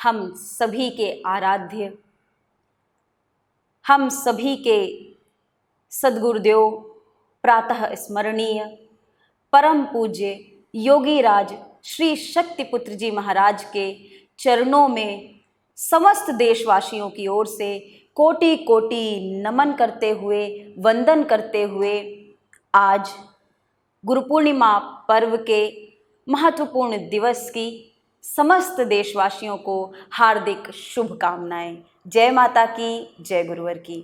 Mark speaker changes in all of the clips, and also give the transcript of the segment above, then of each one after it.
Speaker 1: हम सभी के आराध्य, हम सभी के सद्गुरुदेव प्रातः स्मरणीय परम पूज्य योगी राज श्री शक्तिपुत्र जी महाराज के चरणों में समस्त देशवासियों की ओर से कोटि कोटि नमन करते हुए, वंदन करते हुए आज गुरु पूर्णिमा पर्व के महत्वपूर्ण दिवस की समस्त देशवासियों को हार्दिक शुभकामनाएं। जय माता की, जय गुरुवर की।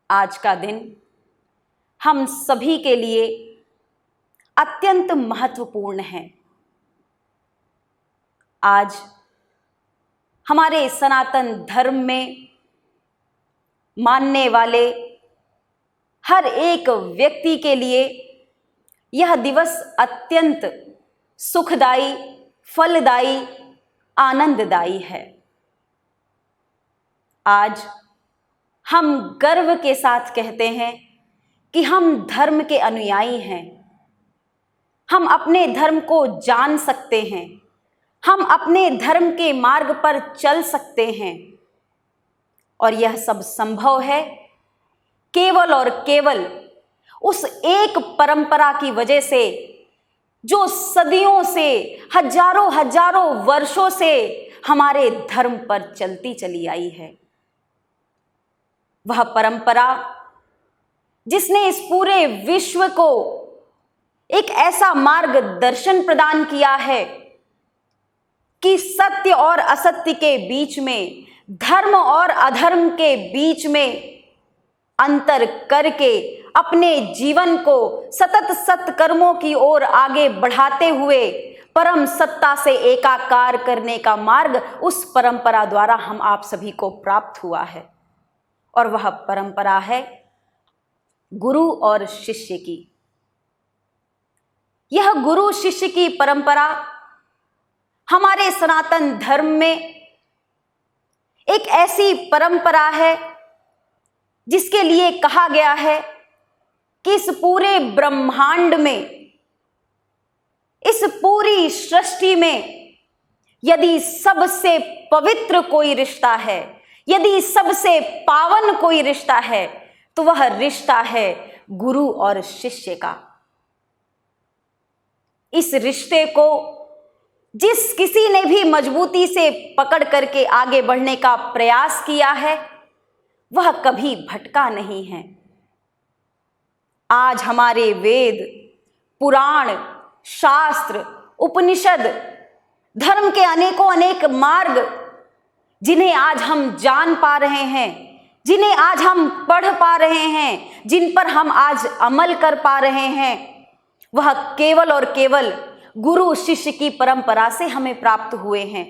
Speaker 1: आज का दिन हम सभी के लिए अत्यंत महत्वपूर्ण है। आज हमारे सनातन धर्म में मानने वाले हर एक व्यक्ति के लिए यह दिवस अत्यंत सुखदायी, फलदायी, आनंददायी है। आज हम गर्व के साथ कहते हैं कि हम धर्म के अनुयायी हैं। हम अपने धर्म को जान सकते हैं, हम अपने धर्म के मार्ग पर चल सकते हैं और यह सब संभव है केवल और केवल उस एक परंपरा की वजह से जो सदियों से, हजारों हजारों वर्षों से हमारे धर्म पर चलती चली आई है। वह परंपरा जिसने इस पूरे विश्व को एक ऐसा मार्गदर्शन प्रदान किया है कि सत्य और असत्य के बीच में, धर्म और अधर्म के बीच में अंतर करके अपने जीवन को सतत सत्कर्मों की ओर आगे बढ़ाते हुए परम सत्ता से एकाकार करने का मार्ग उस परंपरा द्वारा हम आप सभी को प्राप्त हुआ है। और वह परंपरा है गुरु और शिष्य की। यह गुरु शिष्य की परंपरा हमारे सनातन धर्म में एक ऐसी परंपरा है जिसके लिए कहा गया है कि इस पूरे ब्रह्मांड में, इस पूरी सृष्टि में यदि सबसे पवित्र कोई रिश्ता है, यदि सबसे पावन कोई रिश्ता है, तो वह रिश्ता है गुरु और शिष्य का। इस रिश्ते को जिस किसी ने भी मजबूती से पकड़ करके आगे बढ़ने का प्रयास किया है, वह कभी भटका नहीं है। आज हमारे वेद, पुराण, शास्त्र, उपनिषद, धर्म के अनेकों अनेक मार्ग जिन्हें आज हम जान पा रहे हैं, जिन्हें आज हम पढ़ पा रहे हैं, जिन पर हम आज अमल कर पा रहे हैं, वह केवल और केवल गुरु शिष्य की परंपरा से हमें प्राप्त हुए हैं।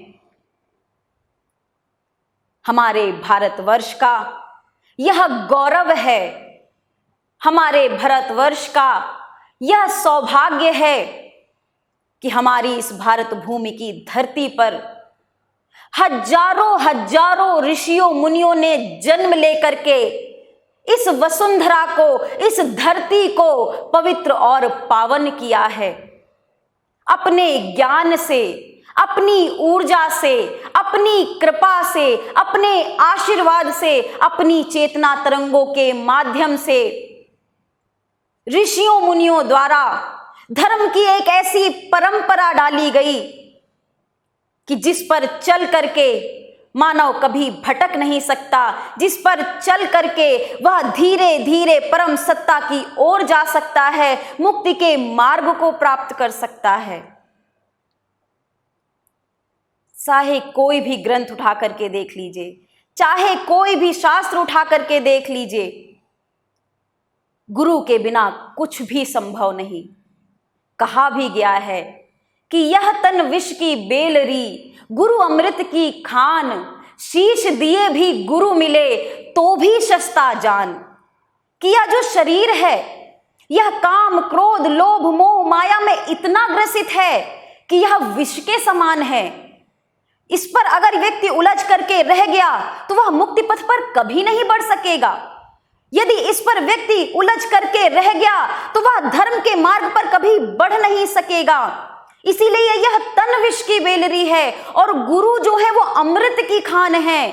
Speaker 1: हमारे भारतवर्ष का यह गौरव है, हमारे भारतवर्ष का यह सौभाग्य है कि हमारी इस भारत भूमि की धरती पर हजारों हजारों ऋषियों मुनियों ने जन्म लेकर के इस वसुंधरा को, इस धरती को पवित्र और पावन किया है। अपने ज्ञान से, अपनी ऊर्जा से, अपनी कृपा से, अपने आशीर्वाद से, अपनी चेतना तरंगों के माध्यम से ऋषियों मुनियों द्वारा धर्म की एक ऐसी परंपरा डाली गई कि जिस पर चल करके मानव कभी भटक नहीं सकता, जिस पर चल करके वह धीरे धीरे परम सत्ता की ओर जा सकता है, मुक्ति के मार्ग को प्राप्त कर सकता है। चाहे कोई भी ग्रंथ उठा करके देख लीजिए, चाहे कोई भी शास्त्र उठा करके देख लीजिए, गुरु के बिना कुछ भी संभव नहीं। कहा भी गया है कि यह तन विष की बेलरी, गुरु अमृत की खान, शीश दिए भी गुरु मिले तो भी सस्ता जान। कि यह जो शरीर है, यह काम, क्रोध, लोभ, मोह, माया में इतना ग्रसित है कि यह विष के समान है। इस पर अगर व्यक्ति उलझ करके रह गया तो वह मुक्ति पथ पर कभी नहीं बढ़ सकेगा। यदि इस पर व्यक्ति उलझ करके रह गया तो वह धर्म के मार्ग पर कभी बढ़ नहीं सकेगा। इसीलिए यह तन विष की बेलरी है और गुरु जो है वो अमृत की खान है।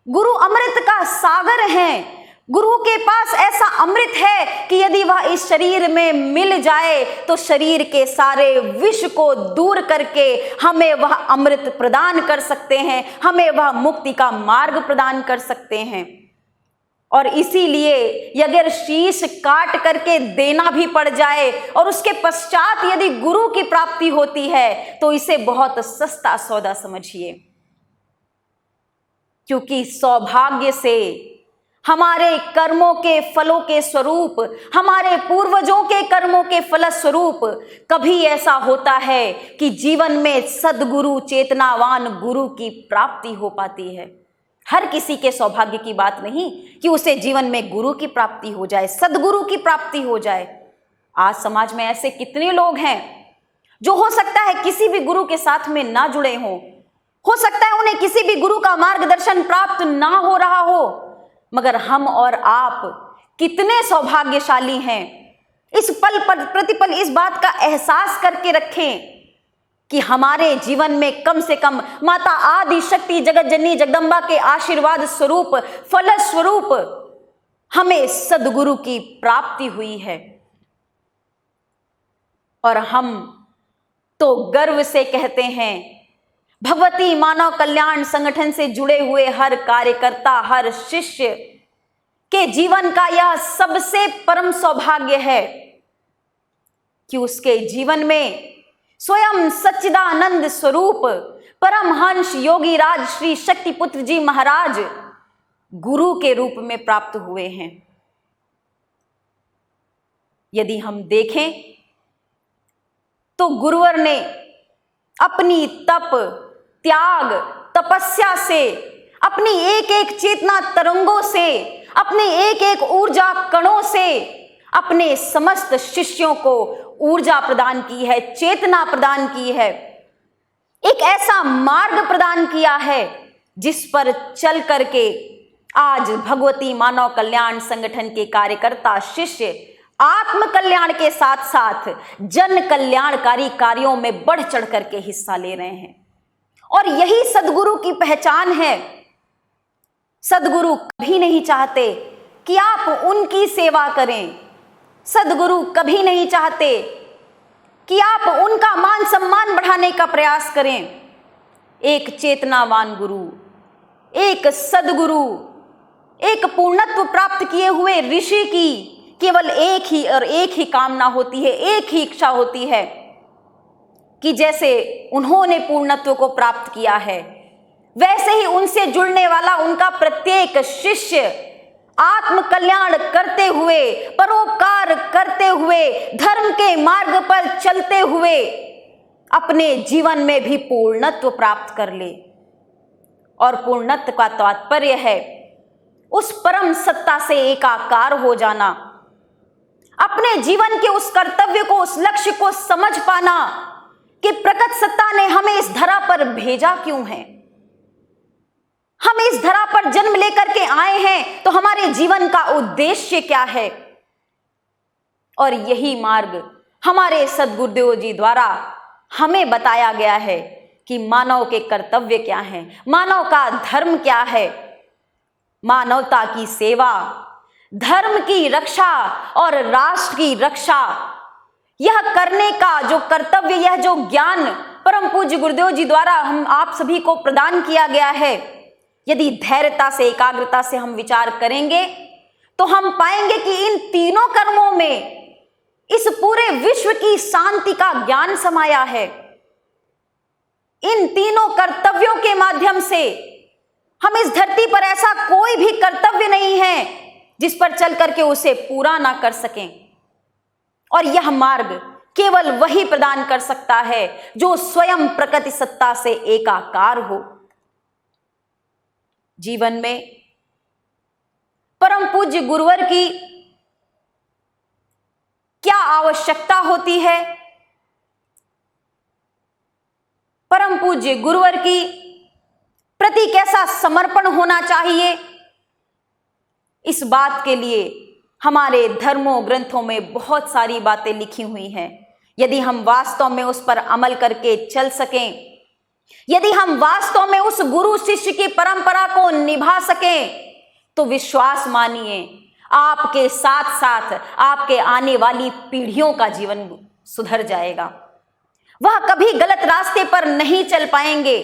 Speaker 1: गुरु अमृत का सागर है। गुरु के पास ऐसा अमृत है कि यदि वह इस शरीर में मिल जाए तो शरीर के सारे विष को दूर करके हमें वह अमृत प्रदान कर सकते हैं, हमें वह मुक्ति का मार्ग प्रदान कर सकते हैं। और इसीलिए अगर शीश काट करके देना भी पड़ जाए और उसके पश्चात यदि गुरु की प्राप्ति होती है तो इसे बहुत सस्ता सौदा समझिए, क्योंकि सौभाग्य से हमारे कर्मों के फलों के स्वरूप, हमारे पूर्वजों के कर्मों के फलस्वरूप कभी ऐसा होता है कि जीवन में सद्गुरु, चेतनावान गुरु की प्राप्ति हो पाती है। हर किसी के सौभाग्य की बात नहीं कि उसे जीवन में गुरु की प्राप्ति हो जाए, सद्गुरु की प्राप्ति हो जाए। आज समाज में ऐसे कितने लोग हैं जो हो सकता है किसी भी गुरु के साथ में ना जुड़े हों, हो सकता है उन्हें किसी भी गुरु का मार्गदर्शन प्राप्त ना हो रहा हो, मगर हम और आप कितने सौभाग्यशाली हैं। इस पल पर प्रतिपल इस बात का एहसास करके रखें कि हमारे जीवन में कम से कम माता आदि शक्ति जगत जननी जगदम्बा के आशीर्वाद स्वरूप, फल स्वरूप हमें सद्गुरु की प्राप्ति हुई है। और हम तो गर्व से कहते हैं, भगवती मानव कल्याण संगठन से जुड़े हुए हर कार्यकर्ता, हर शिष्य के जीवन का यह सबसे परम सौभाग्य है कि उसके जीवन में स्वयं सच्चिदानंद स्वरूप परमहंस योगी राज श्री शक्तिपुत्र जी महाराज गुरु के रूप में प्राप्त हुए हैं। यदि हम देखें तो गुरुवर ने अपनी तप, त्याग, तपस्या से, अपनी एक एक चेतना तरंगों से, अपने एक एक ऊर्जा कणों से अपने समस्त शिष्यों को ऊर्जा प्रदान की है, चेतना प्रदान की है, एक ऐसा मार्ग प्रदान किया है जिस पर चल करके आज भगवती मानव कल्याण संगठन के कार्यकर्ता, शिष्य आत्म कल्याण के साथ साथ जन कल्याणकारी कार्यों में बढ़ चढ़ करके हिस्सा ले रहे हैं। और यही सद्गुरु की पहचान है। सद्गुरु कभी नहीं चाहते कि आप उनकी सेवा करें। सद्गुरु कभी नहीं चाहते कि आप उनका मान सम्मान बढ़ाने का प्रयास करें। एक चेतनावान गुरु, एक सद्गुरु, एक पूर्णत्व प्राप्त किए हुए ऋषि की केवल एक ही और एक ही कामना होती है, एक ही इच्छा होती है कि जैसे उन्होंने पूर्णत्व को प्राप्त किया है वैसे ही उनसे जुड़ने वाला उनका प्रत्येक शिष्य आत्म कल्याण करते हुए, परोपकार करते हुए, धर्म के मार्ग पर चलते हुए अपने जीवन में भी पूर्णत्व प्राप्त कर ले। और पूर्णत्व का तात्पर्य है उस परम सत्ता से एकाकार हो जाना, अपने जीवन के उस कर्तव्य को, उस लक्ष्य को समझ पाना कि प्रकट सत्ता ने हमें इस धरा पर भेजा क्यों है, हम इस धरा पर जन्म लेकर के आए हैं तो हमारे जीवन का उद्देश्य क्या है। और यही मार्ग हमारे सद्गुरुदेव जी द्वारा हमें बताया गया है कि मानव के कर्तव्य क्या हैं, मानव का धर्म क्या है। मानवता की सेवा, धर्म की रक्षा और राष्ट्र की रक्षा, यह करने का जो कर्तव्य, यह जो ज्ञान परम पूज्य गुरुदेव जी द्वारा हम आप सभी को प्रदान किया गया है, यदि धैर्यता से, एकाग्रता से हम विचार करेंगे तो हम पाएंगे कि इन तीनों कर्मों में इस पूरे विश्व की शांति का ज्ञान समाया है। इन तीनों कर्तव्यों के माध्यम से हम इस धरती पर ऐसा कोई भी कर्तव्य नहीं है जिस पर चल करके उसे पूरा ना कर सकें। और यह मार्ग केवल वही प्रदान कर सकता है जो स्वयं प्रकृति सत्ता से एकाकार हो। जीवन में परम पूज्य गुरुवर की क्या आवश्यकता होती है, परम पूज्य गुरुवर की प्रति कैसा समर्पण होना चाहिए, इस बात के लिए हमारे धर्मों ग्रंथों में बहुत सारी बातें लिखी हुई हैं। यदि हम वास्तव में उस पर अमल करके चल सकें, यदि हम वास्तव में उस गुरु शिष्य की परंपरा को निभा सकें, तो विश्वास मानिए आपके साथ साथ आपके आने वाली पीढ़ियों का जीवन सुधर जाएगा। वह कभी गलत रास्ते पर नहीं चल पाएंगे।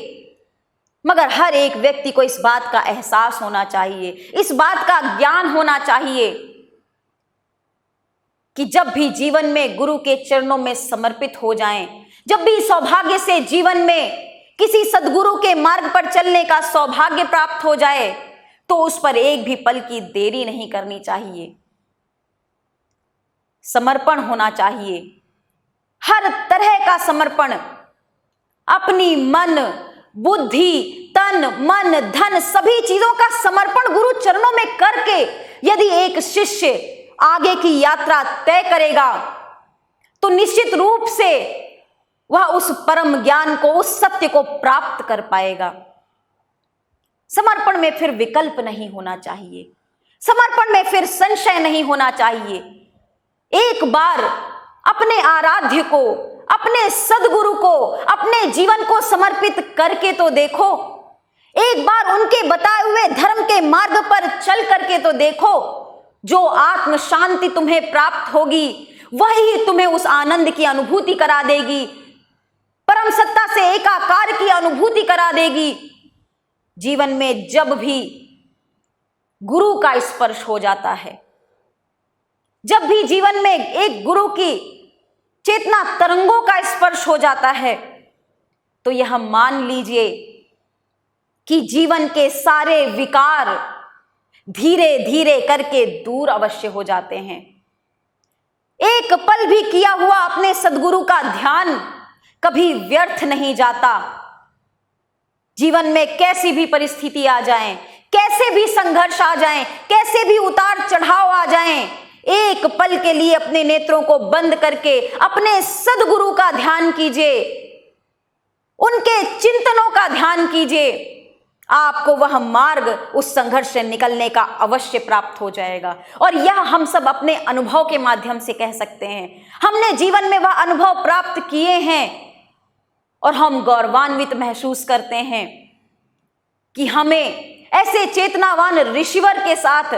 Speaker 1: मगर हर एक व्यक्ति को इस बात का एहसास होना चाहिए, इस बात का ज्ञान होना चाहिए कि जब भी जीवन में गुरु के चरणों में समर्पित हो जाएं, जब भी सौभाग्य से जीवन में किसी सद्गुरु के मार्ग पर चलने का सौभाग्य प्राप्त हो जाए, तो उस पर एक भी पल की देरी नहीं करनी चाहिए। समर्पण होना चाहिए, हर तरह का समर्पण, अपनी मन, बुद्धि, तन, मन, धन, सभी चीजों का समर्पण गुरु चरणों में करके यदि एक शिष्य आगे की यात्रा तय करेगा, तो निश्चित रूप से वह उस परम ज्ञान को, उस सत्य को प्राप्त कर पाएगा। समर्पण में फिर विकल्प नहीं होना चाहिए, समर्पण में फिर संशय नहीं होना चाहिए। एक बार अपने आराध्य को, अपने सद्गुरु को, अपने जीवन को समर्पित करके तो देखो। एक बार उनके बताए हुए धर्म के मार्ग पर चल करके तो देखो। जो आत्म शांति तुम्हें प्राप्त होगी, वही तुम्हें उस आनंद की अनुभूति करा देगी, परम सत्ता से एकाकार की अनुभूति करा देगी। जीवन में जब भी गुरु का स्पर्श हो जाता है, जब भी जीवन में एक गुरु की चेतना तरंगों का स्पर्श हो जाता है, तो यह मान लीजिए कि जीवन के सारे विकार धीरे धीरे करके दूर अवश्य हो जाते हैं। एक पल भी किया हुआ अपने सद्गुरु का ध्यान कभी व्यर्थ नहीं जाता। जीवन में कैसी भी परिस्थिति आ जाए, कैसे भी संघर्ष आ जाएं, कैसे भी उतार चढ़ाव आ जाएं, एक पल के लिए अपने नेत्रों को बंद करके अपने सद्गुरु का ध्यान कीजिए, उनके चिंतनों का ध्यान कीजिए। आपको वह मार्ग उस संघर्ष से निकलने का अवश्य प्राप्त हो जाएगा। और यह हम सब अपने अनुभव के माध्यम से कह सकते हैं। हमने जीवन में वह अनुभव प्राप्त किए हैं और हम गौरवान्वित महसूस करते हैं कि हमें ऐसे चेतनावान ऋषिवर के साथ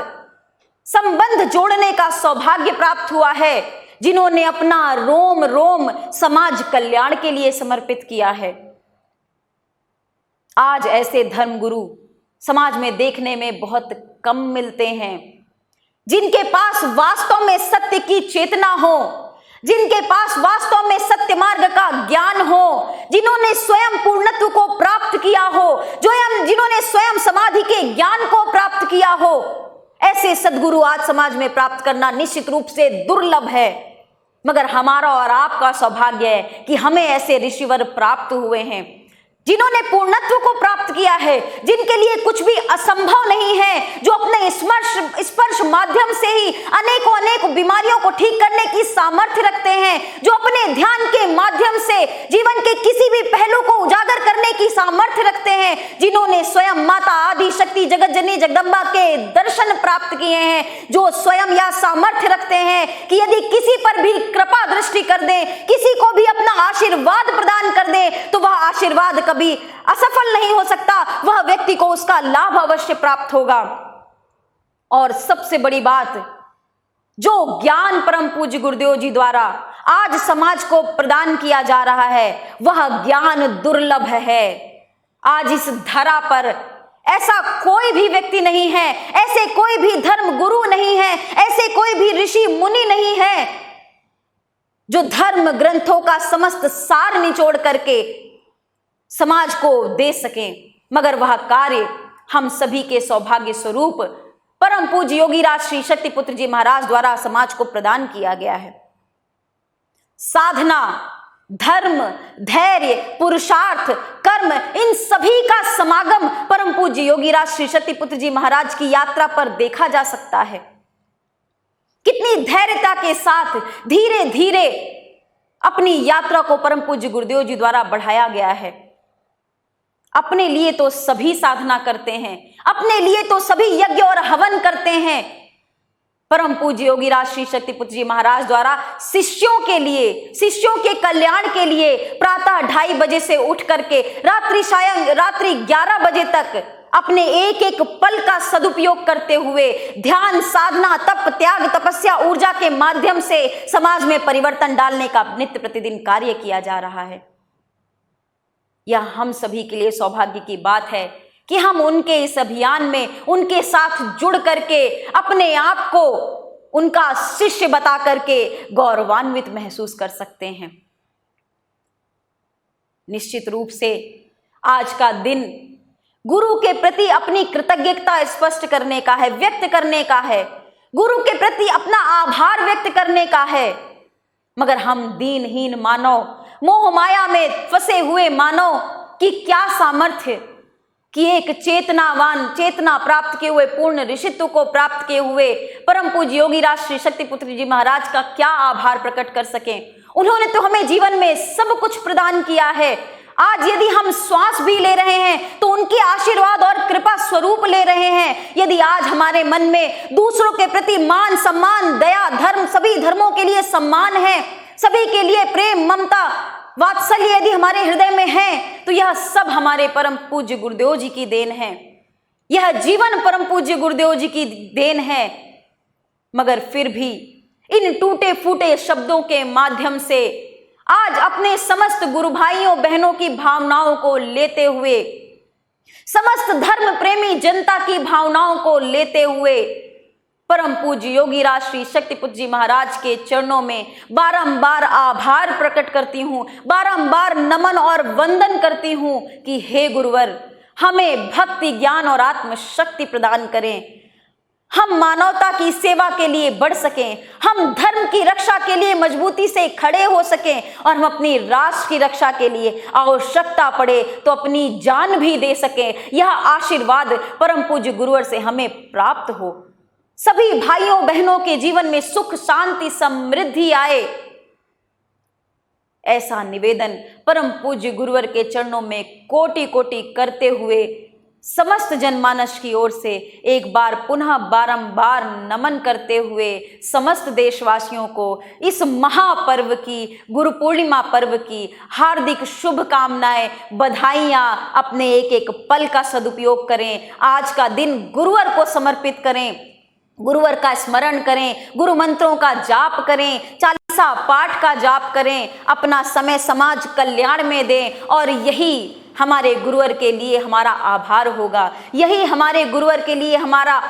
Speaker 1: संबंध जोड़ने का सौभाग्य प्राप्त हुआ है, जिन्होंने अपना रोम रोम समाज कल्याण के लिए समर्पित किया है। आज ऐसे धर्मगुरु समाज में देखने में बहुत कम मिलते हैं, जिनके पास वास्तव में सत्य की चेतना हो, जिनके पास वास्तव में सत्य मार्ग का ज्ञान हो, जिन्होंने स्वयं पूर्णत्व को प्राप्त किया हो, जिन्होंने स्वयं समाधि के ज्ञान को प्राप्त किया हो। ऐसे सद्गुरु आज समाज में प्राप्त करना निश्चित रूप से दुर्लभ है। मगर हमारा और आपका सौभाग्य है कि हमें ऐसे ऋषिवर प्राप्त हुए हैं, जिन्होंने पूर्णत्व को प्राप्त किया है, जिनके लिए कुछ भी असंभव नहीं है, जो अपने स्पर्श माध्यम से ही अनेकों बीमारियों को ठीक करने की सामर्थ्य रखते हैं, जो अपने ध्यान के माध्यम से जीवन के किसी भी पहलू को उजागर करने की सामर्थ्य रखते हैं, जिन्होंने स्वयं माता आदि शक्ति जगत जननी जगदम्बा के दर्शन प्राप्त किए हैं, जो स्वयं यह सामर्थ्य रखते हैं कि यदि किसी पर भी कृपा दृष्टि कर दे, किसी को भी अपना आशीर्वाद प्रदान कर दे, तो वह आशीर्वाद कभी असफल नहीं हो सकता, वह व्यक्ति को उसका लाभ अवश्य प्राप्त होगा। और सबसे बड़ी बात, जो ज्ञान परम पूज्य गुरुदेव जी द्वारा आज समाज को प्रदान किया जा रहा है, वह ज्ञान दुर्लभ है। आज इस धरा पर ऐसा कोई भी व्यक्ति नहीं है, ऐसे कोई भी धर्म गुरु नहीं है, ऐसे कोई भी ऋषि मुनि नहीं है, जो धर्म ग्रंथों का समस्त सार निचोड़ करके समाज को दे सकें। मगर वह कार्य हम सभी के सौभाग्य स्वरूप परम पूज्य योगीराज श्री शक्तिपुत्र जी महाराज द्वारा समाज को प्रदान किया गया है। साधना, धर्म, धैर्य, पुरुषार्थ, कर्म, इन सभी का समागम परम पूज्य योगीराज श्री शक्तिपुत्र जी महाराज की यात्रा पर देखा जा सकता है। कितनी धैर्यता के साथ धीरे धीरे अपनी यात्रा को परम पूज्य गुरुदेव जी द्वारा बढ़ाया गया है। अपने लिए तो सभी साधना करते हैं, अपने लिए तो सभी यज्ञ और हवन करते हैं, परम पूज्य योगी राज श्री शक्तिपुत्र जी महाराज द्वारा शिष्यों के लिए, शिष्यों के कल्याण के लिए प्रातः 2:30 बजे से उठ करके रात्रि 11 बजे तक अपने एक एक पल का सदुपयोग करते हुए ध्यान, साधना, तप, त्याग, तपस्या, ऊर्जा के माध्यम से समाज में परिवर्तन डालने का नित्य प्रतिदिन कार्य किया जा रहा है। यह हम सभी के लिए सौभाग्य की बात है कि हम उनके इस अभियान में उनके साथ जुड़ करके अपने आप को उनका शिष्य बता करके गौरवान्वित महसूस कर सकते हैं। निश्चित रूप से आज का दिन गुरु के प्रति अपनी कृतज्ञता स्पष्ट करने का है, व्यक्त करने का है, गुरु के प्रति अपना आभार व्यक्त करने का है। मगर हम दीनहीन मानव, मोह माया में फंसे हुए मानव की क्या सामर्थ्य कि एक चेतनावान, चेतना प्राप्त किए हुए, पूर्ण ऋषित्व को प्राप्त किए हुए परम पूज्य योगी राज श्री शक्तिपुत्र जी महाराज का क्या आभार प्रकट कर सकें। उन्होंने तो हमें जीवन में सब कुछ प्रदान किया है। आज यदि हम श्वास भी ले रहे हैं तो उनके आशीर्वाद और कृपा स्वरूप ले रहे हैं। यदि आज हमारे मन में दूसरों के प्रति मान, सम्मान, दया, धर्म, सभी धर्मों के लिए सम्मान है, सभी के लिए प्रेम, ममता, वात्सल्य यदि हमारे हृदय में है, तो यह सब हमारे परम पूज्य गुरुदेव जी की देन है। यह जीवन परम पूज्य गुरुदेव जी की देन है। मगर फिर भी इन टूटे फूटे शब्दों के माध्यम से आज अपने समस्त गुरु भाइयों बहनों की भावनाओं को लेते हुए, समस्त धर्म प्रेमी जनता की भावनाओं को लेते हुए परम पूज्य योगी राज श्री शक्तिपुत्र जी महाराज के चरणों में बारंबार आभार प्रकट करती हूँ, बारंबार नमन और वंदन करती हूँ कि हे गुरुवर, हमें भक्ति, ज्ञान और आत्मशक्ति प्रदान करें। हम मानवता की सेवा के लिए बढ़ सकें, हम धर्म की रक्षा के लिए मजबूती से खड़े हो सकें और हम अपनी राष्ट्र की रक्षा के लिए आवश्यकता पड़े तो अपनी जान भी दे सकें। यह आशीर्वाद परम पूज्य गुरुवर से हमें प्राप्त हो। सभी भाइयों बहनों के जीवन में सुख, शांति, समृद्धि आए, ऐसा निवेदन परम पूज्य गुरुवर के चरणों में कोटि कोटि करते हुए समस्त जनमानस की ओर से एक बार पुनः बारंबार नमन करते हुए समस्त देशवासियों को इस महापर्व की, गुरु पूर्णिमा पर्व की हार्दिक शुभकामनाएं, बधाइयां। अपने एक एक पल का सदुपयोग करें। आज का दिन गुरुवर को समर्पित करें, गुरुवर का स्मरण करें, गुरु मंत्रों का जाप करें, चालीसा पाठ का जाप करें, अपना समय समाज कल्याण में दें और यही हमारे गुरुवर के लिए हमारा आभार होगा, यही हमारे गुरुवर के लिए हमारा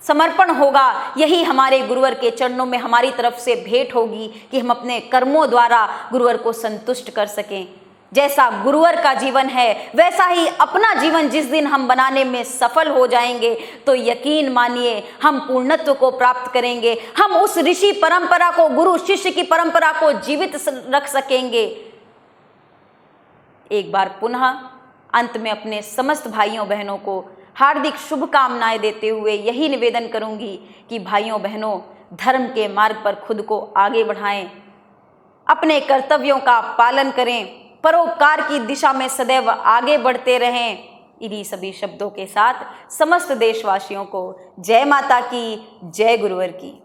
Speaker 1: समर्पण होगा, यही हमारे गुरुवर के चरणों में हमारी तरफ से भेंट होगी कि हम अपने कर्मों द्वारा गुरुवर को संतुष्ट कर सकें। जैसा गुरुवर का जीवन है वैसा ही अपना जीवन जिस दिन हम बनाने में सफल हो जाएंगे तो यकीन मानिए हम पूर्णत्व को प्राप्त करेंगे। हम उस ऋषि परंपरा को, गुरु शिष्य की परंपरा को जीवित रख सकेंगे। एक बार पुनः अंत में अपने समस्त भाइयों बहनों को हार्दिक शुभकामनाएं देते हुए यही निवेदन करूंगी कि भाइयों बहनों, धर्म के मार्ग पर खुद को आगे बढ़ाएं, अपने कर्तव्यों का पालन करें, परोपकार की दिशा में सदैव आगे बढ़ते रहें। इन्हीं सभी शब्दों के साथ समस्त देशवासियों को जय माता की, जय गुरुवर की।